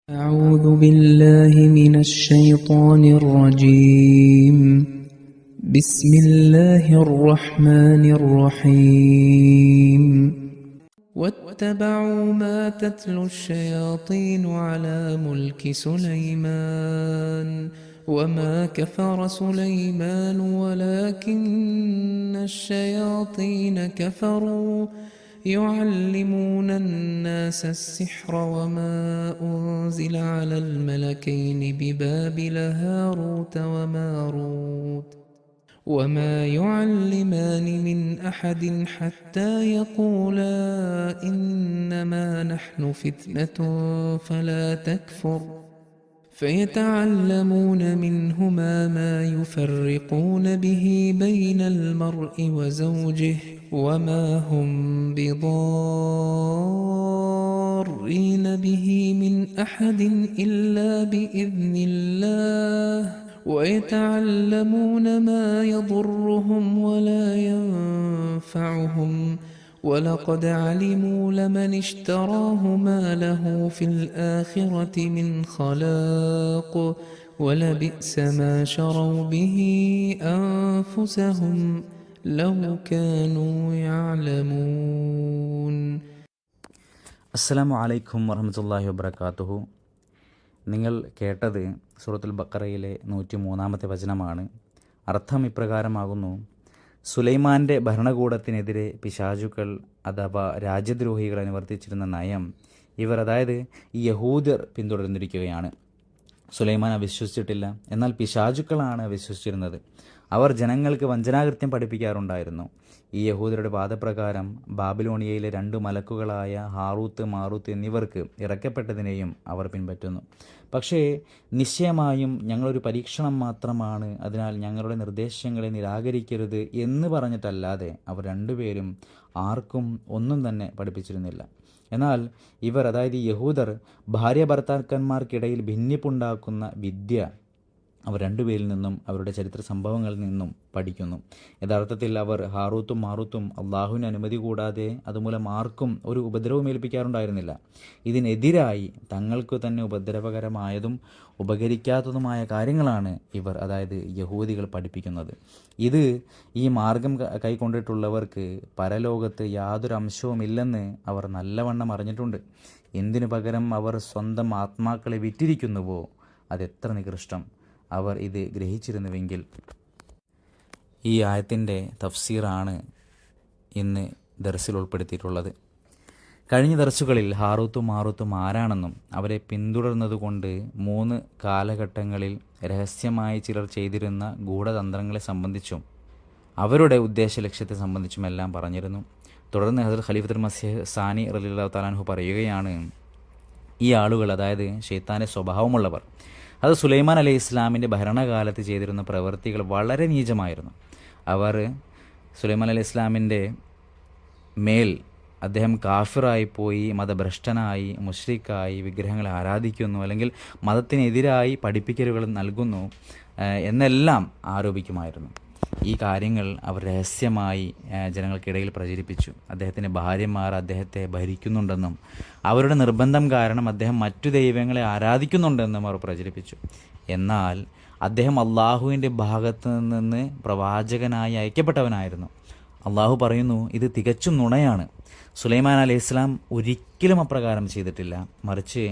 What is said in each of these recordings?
أعوذ بالله من الشيطان الرجيم. بسم الله الرحمن الرحيم. واتبعوا ما تتلو الشياطين على ملك سليمان وما كفر سليمان ولكن الشياطين كفروا يعلمون الناس السحر وما أنزل على الملكين ببابل هاروت وماروت وما يعلمان من أحد حتى يقولا إنما نحن فتنة فلا تكفر فيتعلمون منهما ما يفرقون به بين المرء وزوجه وما هم بضارين به من أحد إلا بإذن الله ويتعلمون ما يضرهم ولا ينفعهم ولقد علموا لمن اشتراه ما له في الآخرة من خلاق ولبئس ما شروا به أنفسهم لو كانوا يعلمون. അസ്സലാമു അലൈക്കും വറഹ്മത്തുള്ളാഹി വബറകാതുഹു. നിങ്ങൾ കേട്ടത് സൂറത്തുൽ ബഖറയിലെ 103-ാമത്തെ വചനമാണ്. അർത്ഥം ഇപ്രകാരമാകുന്നു: സുലൈമാൻ്റെ ഭരണകൂടത്തിനെതിരെ പിശാചുക്കൾ അഥവാ രാജ്യദ്രോഹികൾ അനുവർത്തിച്ചിരുന്ന നയം ഇവർ, അതായത് ഈ യഹൂദർ പിന്തുടർന്നിരിക്കുകയാണ്. സുലൈമാൻ അവിശ്വസിച്ചിട്ടില്ല, എന്നാൽ പിശാചുക്കളാണ് വിശ്വസിച്ചിരുന്നത്. അവർ ജനങ്ങൾക്ക് വഞ്ചനാകൃത്യം പഠിപ്പിക്കാറുണ്ടായിരുന്നു. ഈ യഹൂദരുടെ വാദപ്രകാരം ബാബിലോണിയയിലെ 2 മലക്കുകളായ ഹാറൂത്ത് മാറൂത്ത് എന്നിവർക്ക് ഇറക്കപ്പെട്ടതിനെയും അവർ പിൻപറ്റുന്നു. പക്ഷേ നിശ്ചയമായും ഞങ്ങളൊരു പരീക്ഷണം മാത്രമാണ്, അതിനാൽ ഞങ്ങളുടെ നിർദ്ദേശങ്ങളെ നിരാകരിക്കരുത് എന്ന് പറഞ്ഞിട്ടല്ലാതെ അവർ രണ്ടുപേരും ആർക്കും ഒന്നും തന്നെ പഠിപ്പിച്ചിരുന്നില്ല. എന്നാൽ ഇവർ, അതായത് യഹൂദർ, ഭാര്യ ഭർത്താക്കന്മാർക്കിടയിൽ ഭിന്നിപ്പുണ്ടാക്കുന്ന വിദ്യ അവർ രണ്ടുപേരിൽ നിന്നും അവരുടെ ചരിത്ര സംഭവങ്ങളിൽ നിന്നും പഠിക്കുന്നു. യഥാർത്ഥത്തിൽ അവർ ഹാറൂത്തും മാറൂത്തും അള്ളാഹുവിന് അനുമതി കൂടാതെ അതുമൂലം ആർക്കും ഒരു ഉപദ്രവം ഏൽപ്പിക്കാറുണ്ടായിരുന്നില്ല. ഇതിനെതിരായി തങ്ങൾക്ക് തന്നെ ഉപദ്രവകരമായതും ഉപകരിക്കാത്തതുമായ കാര്യങ്ങളാണ് ഇവർ, അതായത് യഹൂദികൾ, പഠിപ്പിക്കുന്നത്. ഇത് ഈ മാർഗം കൈക്കൊണ്ടിട്ടുള്ളവർക്ക് പരലോകത്ത് യാതൊരു അംശവുമില്ലെന്ന് അവർ നല്ലവണ്ണം അറിഞ്ഞിട്ടുണ്ട്. എന്തിനു പകരം അവർ സ്വന്തം ആത്മാക്കളെ വിറ്റിരിക്കുന്നുവോ അതെത്ര നികൃഷ്ടം! അവർ ഇത് ഗ്രഹിച്ചിരുന്നുവെങ്കിൽ. ഈ ആയത്തിൻ്റെ തഫ്സീറാണ് ഇന്ന് ദർസിൽ ഉൾപ്പെടുത്തിയിട്ടുള്ളത്. കഴിഞ്ഞ ദർസുകളിൽ ഹാറൂത്തും മാറൂത്തും ആരാണെന്നും അവരെ പിന്തുടർന്നതുകൊണ്ട് 3 കാലഘട്ടങ്ങളിൽ രഹസ്യമായി ചിലർ ചെയ്തിരുന്ന ഗൂഢതന്ത്രങ്ങളെ സംബന്ധിച്ചും അവരുടെ ഉദ്ദേശ ലക്ഷ്യത്തെ സംബന്ധിച്ചുമെല്ലാം പറഞ്ഞിരുന്നു. തുടർന്ന് ഹസ്രത്ത് ഖലീഫത്തുൽ മസീഹ് സാനി റളിയല്ലാഹു തആല അൻഹു പറയുകയാണ്, ഈ ആളുകൾ, അതായത് ശൈത്താൻ്റെ സ്വഭാവമുള്ളവർ, അത് സുലൈമാൻ അലൈഹി ഇസ്ലാമിൻ്റെ ഭരണകാലത്ത് ചെയ്തിരുന്ന പ്രവൃത്തികൾ വളരെ നീചമായിരുന്നു. അവർ സുലൈമാൻ അലൈഹി ഇസ്ലാമിൻ്റെ മേൽ അദ്ദേഹം കാഫിറായിപ്പോയി, മതഭ്രഷ്ടനായി, മുശ്രിക്കായി, വിഗ്രഹങ്ങളെ ആരാധിക്കുന്നു, അല്ലെങ്കിൽ മതത്തിനെതിരായി പഠിപ്പിക്കലുകൾ നൽകുന്നു എന്നെല്ലാം ആരോപിക്കുമായിരുന്നു. ഈ കാര്യങ്ങൾ അവർ രഹസ്യമായി ജനങ്ങൾക്കിടയിൽ പ്രചരിപ്പിച്ചു. അദ്ദേഹത്തിൻ്റെ ഭാര്യമാർ അദ്ദേഹത്തെ ഭരിക്കുന്നുണ്ടെന്നും അവരുടെ നിർബന്ധം കാരണം അദ്ദേഹം മറ്റു ദൈവങ്ങളെ ആരാധിക്കുന്നുണ്ടെന്നും അവർ പ്രചരിപ്പിച്ചു. എന്നാൽ അദ്ദേഹം അള്ളാഹുവിൻ്റെ ഭാഗത്തു നിന്ന് പ്രവാചകനായി അയക്കപ്പെട്ടവനായിരുന്നു. അള്ളാഹു പറയുന്നു, ഇത് തികച്ചും നുണയാണ്. സുലൈമാൻ അലൈഹി ഇസ്ലാം ഒരിക്കലും അപ്രകാരം ചെയ്തിട്ടില്ല. മറിച്ച്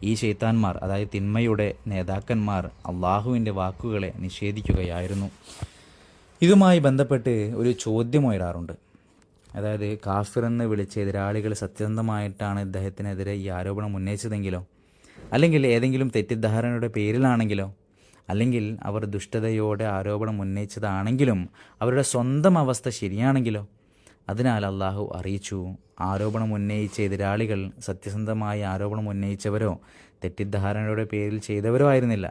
ഈ ശൈത്താന്മാർ, അതായത് തിന്മയുടെ നേതാക്കന്മാർ, അള്ളാഹുവിൻ്റെ വാക്കുകളെ നിഷേധിക്കുകയായിരുന്നു. ഇതുമായി ബന്ധപ്പെട്ട് ഒരു ചോദ്യം ഉയരാറുണ്ട്. അതായത് കാഫിർ എന്ന് വിളിച്ച എതിരാളികൾ സത്യസന്ധമായിട്ടാണ് ഇദ്ദേഹത്തിനെതിരെ ഈ ആരോപണം ഉന്നയിച്ചതെങ്കിലോ, അല്ലെങ്കിൽ ഏതെങ്കിലും തെറ്റിദ്ധാരണയുടെ പേരിലാണെങ്കിലോ, അല്ലെങ്കിൽ അവർ ദുഷ്ടതയോടെ ആരോപണം ഉന്നയിച്ചതാണെങ്കിലും അവരുടെ സ്വന്തം അവസ്ഥ ശരിയാണെങ്കിലോ, അതിനാൽ അള്ളാഹു അറിയിച്ചു, ആരോപണം ഉന്നയിച്ച എതിരാളികൾ സത്യസന്ധമായി ആരോപണം ഉന്നയിച്ചവരോ തെറ്റിദ്ധാരണയുടെ പേരിൽ ചെയ്തവരോ ആയിരുന്നില്ല.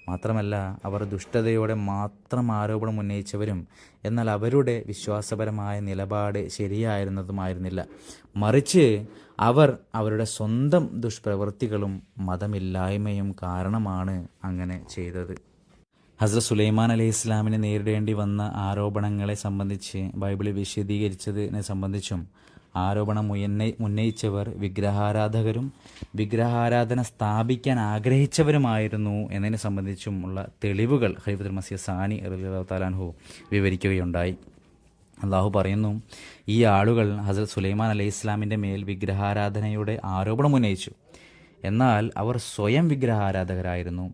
മാത്രമല്ല, അവർ ദുഷ്ടതയോടെ മാത്രം ആരോപണം ഉന്നയിച്ചവരും എന്നാൽ അവരുടെ വിശ്വാസപരമായ നിലപാട് ശരിയായിരുന്നതുമായിരുന്നില്ല. മറിച്ച് അവർ അവരുടെ സ്വന്തം ദുഷ്പ്രവൃത്തികളും മതമില്ലായ്മയും കാരണമാണ് അങ്ങനെ ചെയ്തത്. ഹസ്രത്ത് സുലൈമാൻ അലൈഹി ഇസ്ലാമിന് നേരിടേണ്ടി വന്ന ആരോപണങ്ങളെ സംബന്ധിച്ച് ബൈബിളിൽ വിശദീകരിച്ചതിനെ സംബന്ധിച്ചും ആരോപണം ഉന്നയിച്ചവർ വിഗ്രഹാരാധകരും വിഗ്രഹാരാധന സ്ഥാപിക്കാൻ ആഗ്രഹിച്ചവരുമായിരുന്നു എന്നതിനെ സംബന്ധിച്ചുമുള്ള തെളിവുകൾ ഖലീഫത്തുൽ മസീഹ് സാനി റളിയല്ലാഹു തആല അൻഹു വിവരിക്കുകയുണ്ടായി. അള്ളാഹു പറയുന്നു, ഈ ആളുകൾ ഹസ്രത്ത് സുലൈമാൻ അലൈഹി ഇസ്ലാമിൻ്റെ മേൽ വിഗ്രഹാരാധനയുടെ ആരോപണം ഉന്നയിച്ചു. എന്നാൽ അവർ സ്വയം വിഗ്രഹാരാധകരായിരുന്നു.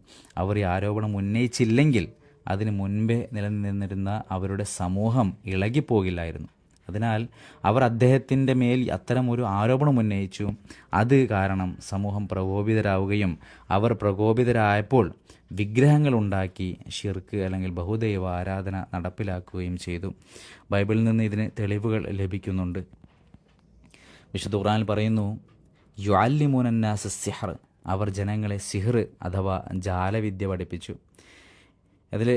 അവർ ഈ ആരോപണം ഉന്നയിച്ചില്ലെങ്കിൽ അതിന് മുൻപേ നിലനിന്നിരുന്ന അവരുടെ സമൂഹം ഇളകിപ്പോകില്ലായിരുന്നു. അതിനാൽ അവർ അദ്ദേഹത്തിൻ്റെ മേൽ അത്തരമൊരു ആരോപണം ഉന്നയിച്ചു. അത് കാരണം സമൂഹം പ്രകോപിതരാവുകയും അവർ പ്രകോപിതരായപ്പോൾ വിഗ്രഹങ്ങളുണ്ടാക്കി ഷിർക്ക് അല്ലെങ്കിൽ ബഹുദൈവ ആരാധന നടപ്പിലാക്കുകയും ചെയ്തു. ബൈബിളിൽ നിന്ന് ഇതിന് തെളിവുകൾ ലഭിക്കുന്നുണ്ട്. വിശുദ്ധ ഖുർആനിൽ പറയുന്നു, യുഅല്ലിമൂനന്നാസ സിഹ്ർ, അവർ ജനങ്ങളെ സിഹ്ർ അഥവാ ജാലവിദ്യ പഠിപ്പിച്ചു.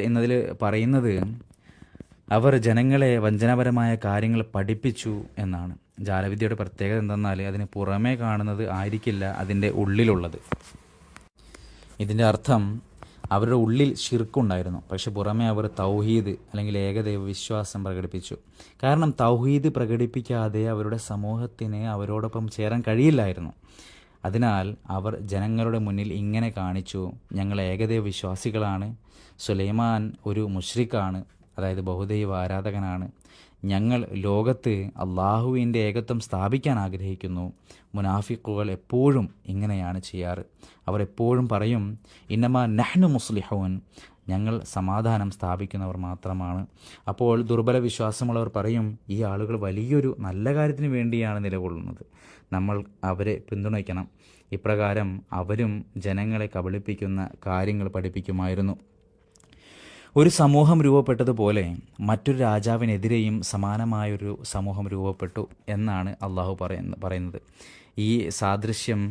ഇന്നതിൽ പറയുന്നത് അവർ ജനങ്ങളെ വഞ്ചനാപരമായ കാര്യങ്ങൾ പഠിപ്പിച്ചു എന്നാണ്. ജാലവിദ്യയുടെ പ്രത്യേകത എന്തെന്നാൽ അതിന് പുറമേ കാണുന്നത് ആയിരിക്കില്ല അതിൻ്റെ ഉള്ളിലുള്ളത്. ഇതിൻ്റെ അർത്ഥം അവരുടെ ഉള്ളിൽ ഷിർക്കുണ്ടായിരുന്നു, പക്ഷെ പുറമേ അവർ തൗഹീദ് അല്ലെങ്കിൽ ഏകദൈവ വിശ്വാസം പ്രകടിപ്പിച്ചു. കാരണം തൗഹീദ് പ്രകടിപ്പിക്കാതെ അവരുടെ സമൂഹത്തിന് അവരോടൊപ്പം ചേരാൻ കഴിയില്ലായിരുന്നു. അതിനാൽ അവർ ജനങ്ങളുടെ മുന്നിൽ ഇങ്ങനെ കാണിച്ചു, ഞങ്ങൾ ഏകദൈവ വിശ്വാസികളാണ്, സുലൈമാൻ ഒരു മുശ്രിക്കാണ്, അതായത് ബഹുദൈവ ആരാധകനാണ്, ഞങ്ങൾ ലോകത്ത് അള്ളാഹുവിൻ്റെ ഏകത്വം സ്ഥാപിക്കാൻ ആഗ്രഹിക്കുന്നു. മുനാഫിക്കുകൾ എപ്പോഴും ഇങ്ങനെയാണ് ചെയ്യാറ്. അവർ എപ്പോഴും പറയും, ഇന്നമാ നഹ്നു മുസ്ലിഹൂൻ, ഞങ്ങൾ സമാധാനം സ്ഥാപിക്കുന്നവർ മാത്രമാണ്. അപ്പോൾ ദുർബല വിശ്വാസമുള്ളവർ പറയും, ഈ ആളുകൾ വലിയൊരു നല്ല കാര്യത്തിന് വേണ്ടിയാണ് നിലകൊള്ളുന്നത്, നമ്മൾ അവരെ പിന്തുണയ്ക്കണം. ഇപ്രകാരം അവരും ജനങ്ങളെ കബളിപ്പിക്കുന്ന കാര്യങ്ങൾ പഠിപ്പിക്കുമായിരുന്നു. ഒരു സമൂഹം രൂപപ്പെട്ടതുപോലെ മറ്റൊരു രാജാവിനെതിരെയും സമാനമായൊരു സമൂഹം രൂപപ്പെട്ടു എന്നാണ് അള്ളാഹു പറയുന്നത്. ഈ സാദൃശ്യം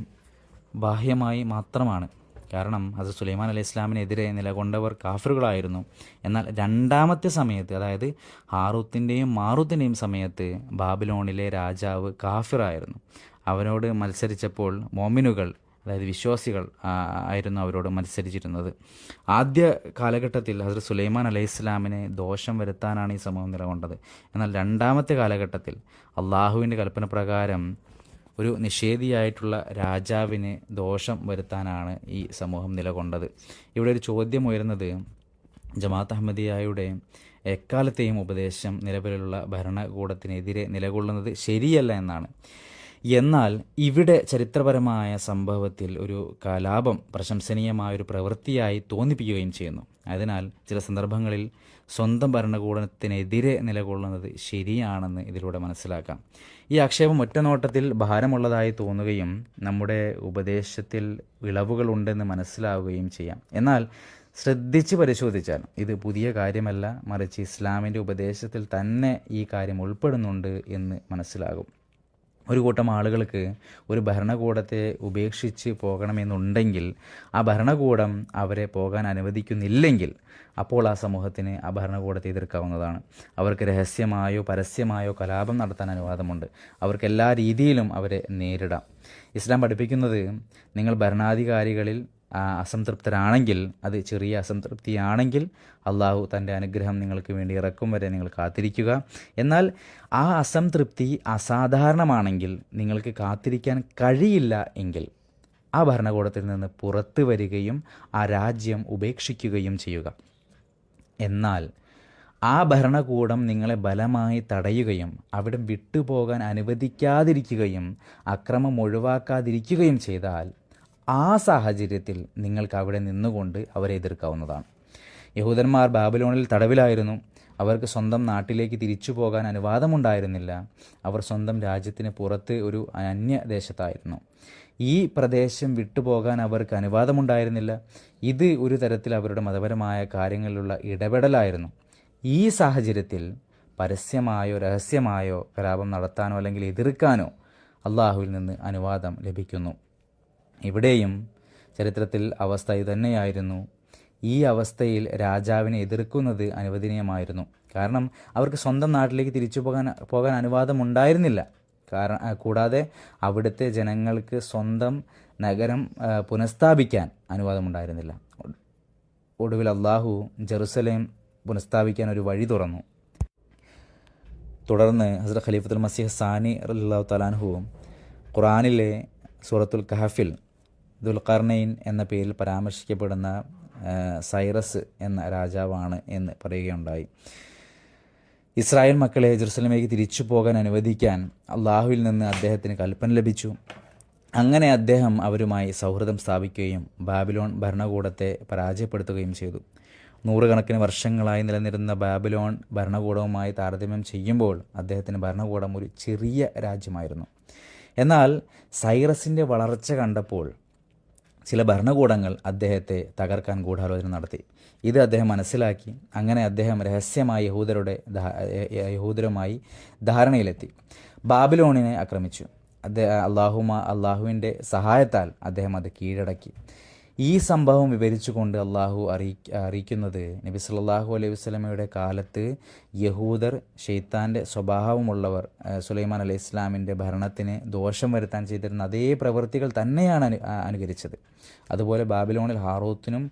ബാഹ്യമായി മാത്രമാണ്. കാരണം ഹസ്രത്ത് സുലൈമാൻ അലൈഹി ഇസ്ലാമിനെതിരെ നിലകൊണ്ടവർ കാഫിറുകളായിരുന്നു. എന്നാൽ രണ്ടാമത്തെ സമയത്ത്, അതായത് ഹാറൂത്തിൻ്റെയും മാറൂത്തിൻ്റെയും സമയത്ത് ബാബിലോണിലെ രാജാവ് കാഫിറായിരുന്നു. അവനോട് മത്സരിച്ചപ്പോൾ മോമിനുകൾ, അതായത് വിശ്വാസികൾ ആയിരുന്നു അവരോട് മത്സരിച്ചിരുന്നത്. ആദ്യ കാലഘട്ടത്തിൽ ഹസ്രത്ത് സുലൈമാൻ അലൈഹി ഇസ്ലാമിനെ ദോഷം വരുത്താനാണ് ഈ സമൂഹം നിലകൊണ്ടത്. എന്നാൽ രണ്ടാമത്തെ കാലഘട്ടത്തിൽ അള്ളാഹുവിൻ്റെ കൽപ്പന പ്രകാരം ഒരു നിഷേധിയായിട്ടുള്ള രാജാവിന് ദോഷം വരുത്താനാണ് ഈ സമൂഹം നിലകൊണ്ടത്. ഇവിടെ ഒരു ചോദ്യം ഉയരുന്നത്, ജമാഅത്ത് അഹമ്മദിയ്യയുടെ എക്കാലത്തെയും ഉപദേശം നിലവിലുള്ള ഭരണകൂടത്തിനെതിരെ നിലകൊള്ളുന്നത് ശരിയല്ല എന്നാണ്. എന്നാൽ ഇവിടെ ചരിത്രപരമായ സംഭവത്തിൽ ഒരു കലാപം പ്രശംസനീയമായൊരു പ്രവൃത്തിയായി തോന്നിപ്പിക്കുകയും ചെയ്യുന്നു. അതിനാൽ ചില സന്ദർഭങ്ങളിൽ സ്വന്തം ഭരണകൂടത്തിനെതിരെ നിലകൊള്ളുന്നത് ശരിയാണെന്ന് ഇതിലൂടെ മനസ്സിലാക്കാം. ഈ ആക്ഷേപം ഒറ്റനോട്ടത്തിൽ ഭാരമുള്ളതായി തോന്നുകയും നമ്മുടെ ഉപദേശത്തിൽ ഇളവുകളുണ്ടെന്ന് മനസ്സിലാവുകയും ചെയ്യാം. എന്നാൽ ശ്രദ്ധിച്ച് പരിശോധിച്ചാൽ ഇത് പുതിയ കാര്യമല്ല, മറിച്ച് ഇസ്ലാമിൻ്റെ ഉപദേശത്തിൽ തന്നെ ഈ കാര്യം ഉൾപ്പെടുന്നുണ്ട് എന്ന് മനസ്സിലാകും. ഒരു കൂട്ടം ആളുകൾക്ക് ഒരു ഭരണകൂടത്തെ ഉപേക്ഷിച്ച് പോകണമെന്നുണ്ടെങ്കിൽ ആ ഭരണകൂടം അവരെ പോകാൻ അനുവദിക്കുന്നില്ലെങ്കിൽ അപ്പോൾ ആ സമൂഹത്തിന് ആ ഭരണകൂടത്തെ എതിർക്കാവുന്നതാണ്. അവർക്ക് രഹസ്യമായോ പരസ്യമായോ കലാപം നടത്താൻ അനുവാദമുണ്ട്. അവർക്ക് എല്ലാ രീതിയിലും അവരെ നേരിടാം. ഇസ്ലാം പഠിപ്പിക്കുന്നത്, നിങ്ങൾ ഭരണാധികാരികളിൽ അസംതൃപ്തരാണെങ്കിൽ, അത് ചെറിയ അസംതൃപ്തിയാണെങ്കിൽ അള്ളാഹു തൻ്റെ അനുഗ്രഹം നിങ്ങൾക്ക് വേണ്ടി ഇറക്കും വരെ നിങ്ങൾ കാത്തിരിക്കുക. എന്നാൽ ആ അസംതൃപ്തി അസാധാരണമാണെങ്കിൽ, നിങ്ങൾക്ക് കാത്തിരിക്കാൻ കഴിയില്ല എങ്കിൽ ആ ഭരണകൂടത്തിൽ നിന്ന് പുറത്തു വരികയും ആ രാജ്യം ഉപേക്ഷിക്കുകയും ചെയ്യുക. എന്നാൽ ആ ഭരണകൂടം നിങ്ങളെ ബലമായി തടയുകയും അവിടം വിട്ടുപോകാൻ അനുവദിക്കാതിരിക്കുകയും അക്രമം ഒഴിവാക്കാതിരിക്കുകയും ചെയ്താൽ ആ സാഹചര്യത്തിൽ നിങ്ങൾക്ക് അവിടെ നിന്നുകൊണ്ട് അവരെ എതിർക്കാവുന്നതാണ്. യഹൂദന്മാർ ബാബിലോണിൽ തടവിലായിരുന്നു. അവർക്ക് സ്വന്തം നാട്ടിലേക്ക് തിരിച്ചു പോകാൻ അനുവാദമുണ്ടായിരുന്നില്ല. അവർ സ്വന്തം രാജ്യത്തിന് പുറത്ത് ഒരു അന്യദേശത്തായിരുന്നു. ഈ പ്രദേശം വിട്ടുപോകാൻ അവർക്ക് അനുവാദമുണ്ടായിരുന്നില്ല. ഇത് ഒരു തരത്തിൽ അവരുടെ മതപരമായ കാര്യങ്ങളിലുള്ള ഇടപെടലായിരുന്നു. ഈ സാഹചര്യത്തിൽ പരസ്യമായോ രഹസ്യമായോ കലാപം നടത്താനോ അല്ലെങ്കിൽ എതിർക്കാനോ അള്ളാഹുവിൽ നിന്ന് അനുവാദം ലഭിക്കുന്നു. ഇവിടെയും ചരിത്രത്തിൽ അവസ്ഥ ഇതുതന്നെയായിരുന്നു. ഈ അവസ്ഥയിൽ രാജാവിനെ എതിർക്കുന്നത് അനുവദനീയമായിരുന്നു. കാരണം അവർക്ക് സ്വന്തം നാട്ടിലേക്ക് തിരിച്ചു പോകാൻ അനുവാദമുണ്ടായിരുന്നില്ല. കൂടാതെ അവിടുത്തെ ജനങ്ങൾക്ക് സ്വന്തം നഗരം പുനഃസ്ഥാപിക്കാൻ അനുവാദമുണ്ടായിരുന്നില്ല. ഒടുവിൽ അള്ളാഹു ജെറുസലേം പുനഃസ്ഥാപിക്കാൻ ഒരു വഴി തുറന്നു. തുടർന്ന് ഹസ്രത്ത് ഖലീഫത്തുൽ മസീഹ് സാനി റളിയല്ലാഹു തആല അൻഹു ഖുർആനിലെ സൂറത്തുൽ കഹഫിൽ ദുൽഖർനൈൻ എന്ന പേരിൽ പരാമർശിക്കപ്പെടുന്ന സൈറസ് എന്ന രാജാവാണ് എന്ന് പറയുകയുണ്ടായി. ഇസ്രായേൽ മക്കളെ ജെറുസലേമിലേക്ക് തിരിച്ചു പോകാൻ അനുവദിക്കാൻ അള്ളാഹുവിൽ നിന്ന് അദ്ദേഹത്തിന് കൽപ്പന ലഭിച്ചു. അങ്ങനെ അദ്ദേഹം അവരുമായി സൗഹൃദം സ്ഥാപിക്കുകയും ബാബിലോൺ ഭരണകൂടത്തെ പരാജയപ്പെടുത്തുകയും ചെയ്തു. നൂറുകണക്കിന് വർഷങ്ങളായി നിലനിരുന്ന ബാബിലോൺ ഭരണകൂടവുമായി താരതമ്യം ചെയ്യുമ്പോൾ അദ്ദേഹത്തിൻ്റെ ഭരണകൂടം ഒരു ചെറിയ രാജ്യമായിരുന്നു. എന്നാൽ സൈറസിൻ്റെ വളർച്ച കണ്ടപ്പോൾ ചില ഭരണകൂടങ്ങൾ അദ്ദേഹത്തെ തകർക്കാൻ ഗൂഢാലോചന നടത്തി. ഇത് അദ്ദേഹം മനസ്സിലാക്കി. അങ്ങനെ അദ്ദേഹം രഹസ്യമായി യഹൂദരുമായി ധാരണയിലെത്തി ബാബിലോണിനെ ആക്രമിച്ചു. അള്ളാഹുവിൻ്റെ സഹായത്താൽ അദ്ദേഹം അത് കീഴടക്കി. ഈ സംഭവം വിവരിച്ചുകൊണ്ട് അള്ളാഹു അറിയിക്കുന്നത് നബി സല്ലല്ലാഹു അലൈഹി വസല്ലമയുടെ കാലത്ത് യഹൂദർ ഷെയ്ത്താൻ്റെ സ്വഭാവമുള്ളവർ സുലൈമാൻ അലൈഹി ഇസ്ലാമിൻ്റെ ഭരണത്തിന് ദോഷം വരുത്താൻ ചെയ്തിരുന്ന അതേ പ്രവൃത്തികൾ തന്നെയാണ് അനുകരിച്ചത്. അതുപോലെ ബാബിലോണിൽ ഹാറൂത്തിനും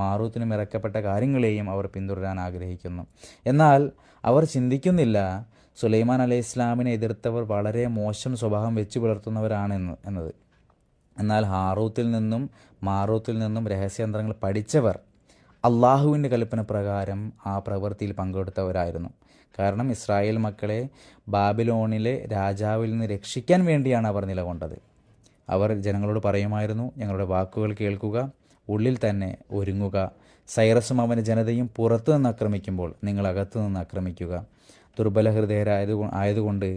മാറൂത്തിനും ഇറക്കപ്പെട്ട കാര്യങ്ങളെയും അവർ പിന്തുടരാൻ ആഗ്രഹിക്കുന്നു. എന്നാൽ അവർ ചിന്തിക്കുന്നില്ല സുലൈമാൻ അലൈഹി ഇസ്ലാമിനെ എതിർത്തവർ വളരെ മോശം സ്വഭാവം വെച്ച് പുലർത്തുന്നവരാണെന്നത്. എന്നാൽ ഹാറൂത്തിൽ നിന്നും മാറൂത്തിൽ നിന്നും രഹസ്യതന്ത്രങ്ങൾ പഠിച്ചവർ അള്ളാഹുവിൻ്റെ കൽപ്പന പ്രകാരം ആ പ്രവൃത്തിയിൽ പങ്കെടുത്തവരായിരുന്നു. കാരണം ഇസ്രായേൽ മക്കളെ ബാബിലോണിലെ രാജാവിൽ നിന്ന് രക്ഷിക്കാൻ വേണ്ടിയാണ് അവർ നിലകൊണ്ടത്. അവർ ജനങ്ങളോട് പറയുമായിരുന്നു, ഞങ്ങളുടെ വാക്കുകൾ കേൾക്കുക, ഉള്ളിൽ തന്നെ ഒരുങ്ങുക. സൈറസും അവൻ്റെ ജനതയും പുറത്തു നിന്ന് ആക്രമിക്കുമ്പോൾ നിങ്ങൾ അകത്തു നിന്ന് ആക്രമിക്കുക. ദുർബല ഹൃദയരായതുകൊണ്ട്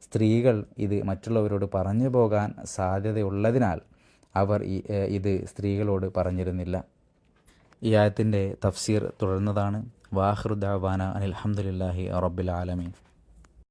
സ്ത്രീകൾ ഇത് മറ്റുള്ളവരോട് പറഞ്ഞു പോകാൻ സാധ്യതയുള്ളതിനാൽ അവർ ഇത് സ്ത്രീകളോട് പറഞ്ഞിരുന്നില്ല. ഈ ആയത്തിൻ്റെ തഫ്സീർ തുടർന്നതാണ്. വാഖിറു ദഅ്വാനാ അനിൽ ഹംദുലില്ലാഹി റബ്ബിൽ ആലമീൻ.